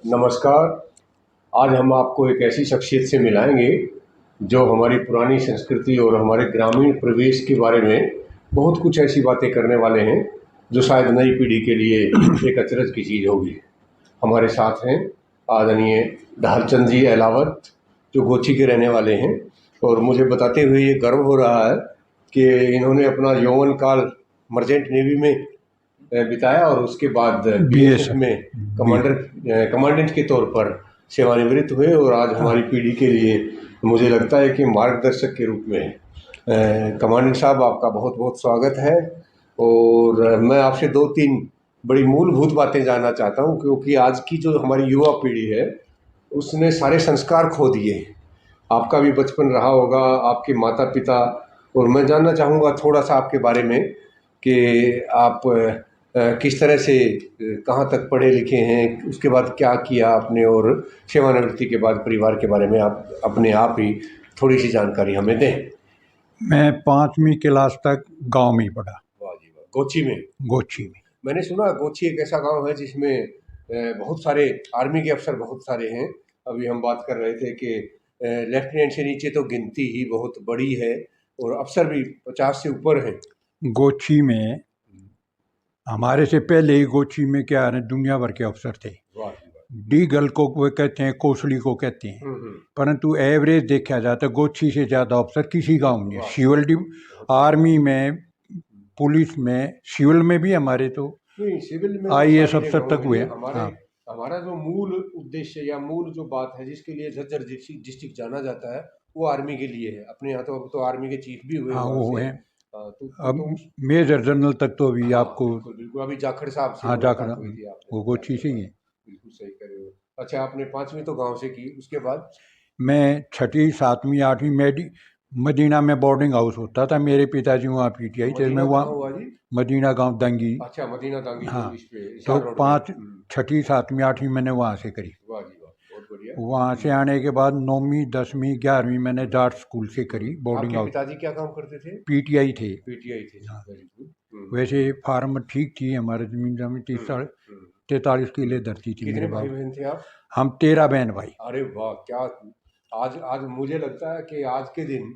नमस्कार। आज हम आपको एक ऐसी शख्सियत से मिलाएंगे जो हमारी पुरानी संस्कृति और हमारे ग्रामीण प्रवेश के बारे में बहुत कुछ ऐसी बातें करने वाले हैं जो शायद नई पीढ़ी के लिए एक अचरज की चीज़ होगी। हमारे साथ हैं आदरणीय ढालचंद जी अहलावत, जो गोची के रहने वाले हैं, और मुझे बताते हुए ये गर्व हो रहा है कि इन्होंने अपना यौवन काल मर्चेंट नेवी में बिताया और उसके बाद बीएसएफ में कमांडेंट के तौर पर सेवानिवृत्त हुए और आज हमारी पीढ़ी के लिए मुझे लगता है कि मार्गदर्शक के रूप में कमांडेंट साहब, आपका बहुत बहुत स्वागत है। और मैं आपसे दो तीन बड़ी मूलभूत बातें जानना चाहता हूं, क्योंकि आज की जो हमारी युवा पीढ़ी है उसने सारे संस्कार खो दिए। आपका भी बचपन रहा होगा, आपके माता पिता, और मैं जानना चाहूँगा थोड़ा सा आपके बारे में कि आप किस तरह से कहाँ तक पढ़े लिखे हैं, उसके बाद क्या किया आपने, और सेवानिवृत्ति के बाद परिवार के बारे में आप अपने आप ही थोड़ी सी जानकारी हमें दें। मैं 5वीं क्लास तक गांव में ही पढ़ा। वाह जी वाह। गोची में? गोची में। मैंने सुना गोची एक ऐसा गांव है जिसमें बहुत सारे आर्मी के अफसर बहुत सारे हैं। अभी हम बात कर रहे थे कि लेफ्टिनेंट से नीचे तो गिनती ही बहुत बड़ी है और अफसर भी 50 से ऊपर हैं। गोची में हमारे से पहले ही गोची में क्या है, दुनिया भर के अफसर थे। डीगल को वो कहते हैं, कोसली को कहते हैं, परंतु एवरेज देखा जाए तो गोची से ज़्यादा अफसर किसी गांव में नहीं। सिविल आर्मी में, पुलिस में, सिविल में भी हमारे तो सिविल में IAS अफसर तक हुए। हमारा जो मूल उद्देश्य या मूल जो बात है जिसके लिए झज्जर डिस्ट्रिक्ट जाना जाता है वो आर्मी के लिए है। अपने यहाँ तो अब तो आर्मी के चीफ भी हुए। हाँ, वो है। अब मेजर जनरल तक तो अभी आपको बिल्कुल अभी जाखड़ साहब से जाखड़ वो गोची से ही है। बिल्कुल सही कर रहे हो। अच्छा, आपने 5वीं तो गांव से की, उसके बाद? मैं 6ठी 7वीं 8वीं मदीना में बोर्डिंग हाउस होता था। मेरे पिताजी वहाँ PTI थे। मैं वहाँ मदीना गांव दंगी। अच्छा, मदीना दंगी। हाँ, तो 5 6ठी 7वीं 8वीं मैंने वहाँ से करी। वाह जी वाह, बहुत बढ़िया। वहाँ से आने के बाद 9वीं 10वीं 11वीं मैंने जाट स्कूल से करी, बोर्डिंग हाउस। पिताजी क्या काम करते थे? PTI थे। हाँ। वैसे फार्म ठीक थी, हमारे जमीन 43 किले धरती थी। कितने भाई बहन थे आप? हम 13 बहन भाई। अरे वाह, क्या आज मुझे लगता है कि आज के दिन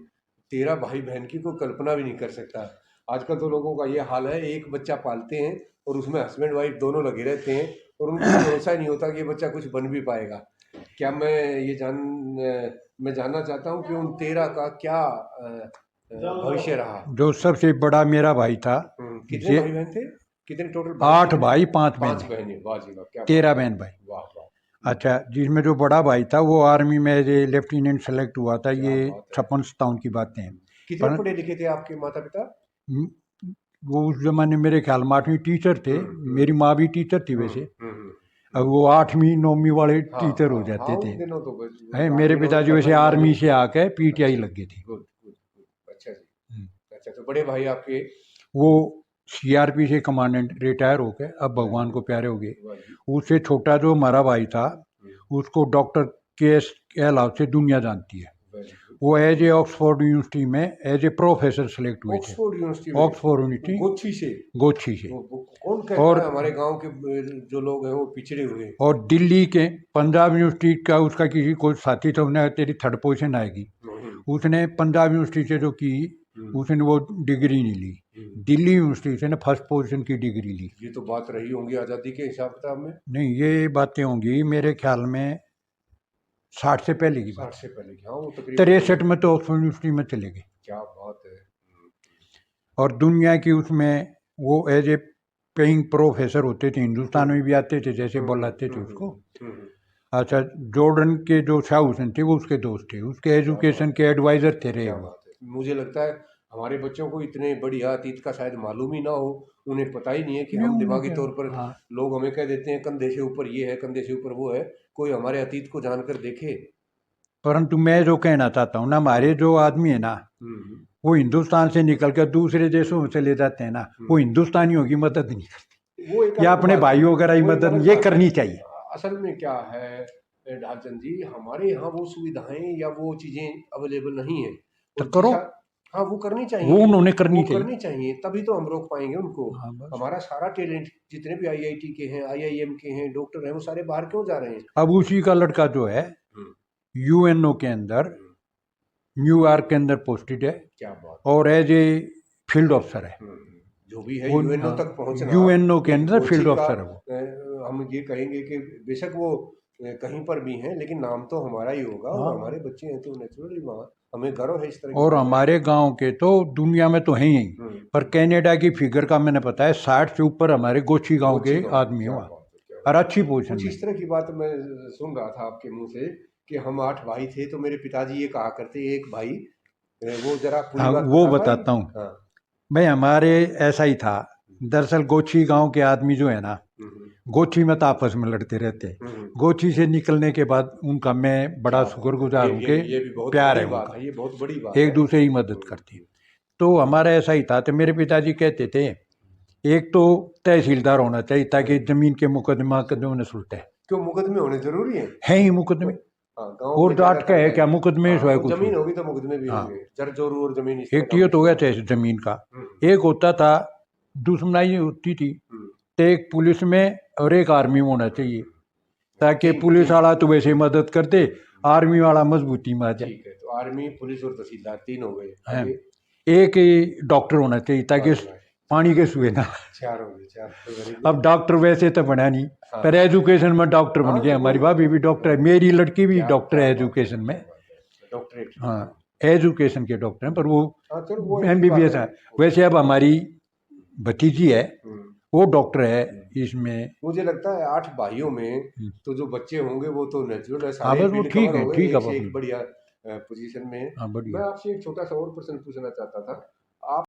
13 भाई बहन की कोई कल्पना भी नहीं कर सकता। आजकल तो लोगों का ये हाल है, एक बच्चा पालते हैं और उसमें हस्बैंड वाइफ दोनों लगे रहते हैं और उनको भरोसा ही नहीं होता कि ये बच्चा कुछ बन भी पाएगा। क्या मैं जानना चाहता हूँ कि उन 13 का क्या भविष्य रहा? जो सबसे बड़ा मेरा भाई था। कितने भाई बहन थे? कितने टोटल? 8 भाई 5 बहनें। वाह जी वाह, क्या 13 बहन भाई। वाह वाह। अच्छा, जिसमें जो बड़ा भाई था वो आर्मी में एज ए लेफ्टिनेंट सेलेक्ट हुआ था। ये 56-57 की बातें हैं। कितने पढ़े लिखे थे आपके माता पिता? वो उस जमाने मेरे ख्याल में 8वीं टीचर थे। मेरी माँ भी टीचर थी वैसे। अब वो 8वीं 9वीं वाले टीचर हो जाते थे। मेरे पिताजी वैसे आर्मी से आके PTI लग गए थे। अच्छा जी। अच्छा, तो बड़े भाई आपके? वो CRP से कमांडेंट रिटायर हो गए, अब भगवान को प्यारे हो गए। उससे छोटा जो हमारा भाई था उसको डॉक्टर KS अहलावत से दुनिया जानती है। वो एज ए ऑक्सफोर्ड यूनिवर्सिटी में एज ए प्रोफेसर सेलेक्ट हुए थे। ऑक्सफोर्ड यूनिवर्सिटी गोची से। कौन कहता है हमारे गांव के जो लोग हैं वो पिछड़े हुए? और दिल्ली के पंजाब यूनिवर्सिटी का उसका किसी कोई साथी था, उन्हें तेरी 3rd पोजीशन आएगी। उसने पंजाब यूनिवर्सिटी से जो की उसने वो डिग्री नहीं ली। दिल्ली यूनिवर्सिटी से ने 1st पोजीशन की डिग्री ली। ये तो बात रही होंगी आज़ादी के हिसाब किताब में? नहीं, ये बातें होंगी मेरे ख्याल में 60 से पहले की बात। 60 से पहले की। हाँ, वो तकरीबन 63 में तो ऑक्सफोर्ड यूनिवर्सिटी में चले गए। क्या बात है। और दुनिया की उसमें वो एज ए पेइंग प्रोफेसर होते थे, हिंदुस्तान में भी आते थे, जैसे बुलाते थे उसको। अच्छा, जॉर्डन के जो शाह हुसैन थे वो उसके दोस्त थे, उसके एजुकेशन के एडवाइजर थे रहे वो। मुझे लगता है हमारे बच्चों को इतने बढ़िया अतीत का शायद मालूम ही ना हो, उन्हें पता ही नहीं है कि हम दिमागी तौर पर लोग हमें कह देते हैं कंधे से ऊपर ये है, कंधे से ऊपर वो है, कोई हमारे अतीत को जानकर देखे। परंतु मैं जो कहना चाहता हूँ ना, हमारे जो आदमी है ना वो हिंदुस्तान से निकल कर दूसरे देशों में चले जाते हैं ना, वो हिंदुस्तानियों की मदद नहीं करते, या अपने भाइयों वगैरह की मदद ये करनी चाहिए। असल में क्या है ढालचंद जी, हमारे यहाँ वो सुविधाएं या वो चीजें अवेलेबल नहीं है। तो करो। हाँ वो करनी चाहिए, वो उन्होंने करनी वो चाहिए। करनी चाहिए, तभी तो हम रोक पाएंगे उनको। हाँ बस। हमारा सारा टैलेंट जितने भी आईआईटी के हैं, आईआईएम के हैं, डॉक्टर हैं, वो सारे बाहर क्यों जा रहे हैं? अब उसी का लड़का जो है हम्म, यूएनओ के अंदर न्यूयॉर्क के अंदर पोस्टेड है क्या बात। और एज ए फील्ड ऑफिसर है। जो भी है वो यूएनओ तक पहुंचना, यूएनओ के एक अंदर कोची फील्ड का ऑफिसर है वो। हम ये कहेंगे कि बेशक वो कहीं पर भी हैं, लेकिन नाम तो हमारा ही होगा। और हाँ। हमारे बच्चे हैं तो नेचुरली वहाँ हमें गर्व है इस तरह की और बात है। हमारे गांव के तो दुनिया में तो हैं ही, पर कनाडा की फिगर का मैंने पता है 60 से ऊपर हमारे गोची गांव के गोची गाँव, आदमी क्या हुआ बात है, क्या और बात अच्छी है। पोजीशन कुछ में। इस तरह की बात मैं सुन रहा था आपके मुंह से कि हम 8 भाई थे, तो मेरे पिताजी ये कहा करते, एक भाई, वो जरा पूरी हाँ बात वो बता पाएंगे? बताता हूँ हाँ। भाई, हमारे ऐसा ही था। दरअसल गोची गांव के आदमी जो है ना, गोची में तो आपस में लड़ते रहते हैं। गोची से निकलने के बाद उनका मैं बड़ा शुक्रगुजार हूँ कि ये भी बहुत प्यार बड़ी है बात उनका, है, ये बहुत बड़ी बात एक है। दूसरे की मदद करते हैं। तो हमारा ऐसा ही था। तो मेरे पिताजी कहते थे एक तो तहसीलदार होना चाहिए ताकि जमीन के मुकदमा न सुलटे। क्यों मुकदमे होने जरूरी है ही मुकदमे, हाँ, गाँव और में डांट का ज्यादातर है क्या मुकदमे हाँ, जो है वो कुछ जमीन नहीं। होगी तो मुकदमे भी हाँ, होंगे, जर जोरू और जमीन इस तरह एक का ये कुछ तो गया नहीं। था जमीन का। एक होता था दुश्मनाई होती थी, तो एक पुलिस में और एक आर्मी में होना चाहिए, ताकि पुलिस वाला तो वैसे मदद करते, आर्मी वाला मजबूती में आ जाए। ठीक है, तो आर्मी, पुलिस और तहसीलदार 3 हो गए। हैं। आगे एक ही डॉक्टर होना चाहिए ताकि पानी के सुए ना। 4 हो गए, 4 तो very good। अब डॉक्टर वैसे तो बना नहीं, हाँ। पर एजुकेशन में डॉक्टर बन हाँ, गया। तो हमारी वो- भाभी भी डॉक्टर है, मेरी लड़की भी क्या डॉक्टर है क्या बात एजुकेशन में। क्या बात है। डॉक्टरेट। हाँ, एजुकेशन के डॉक्टर हैं, पर वो हाँ चलो वो एक ही बात एमबीबीएस है। है। वैसे अब हमारी भतीजी है, हम्म, वो डॉक्टर है इसमें। मुझे लगता है 8 भाइयों में तो जो बच्चे होंगे वो तो नेचुरल है, हाँ सारे बस वो फील्ड ठीक कवर है, हो गए, ठीक है एक से एक बाबू। बढ़िया पोजीशन में। हाँ मैं बढ़िया। आपसे एक छोटा सा और प्रश्न पूछना चाहता था। आप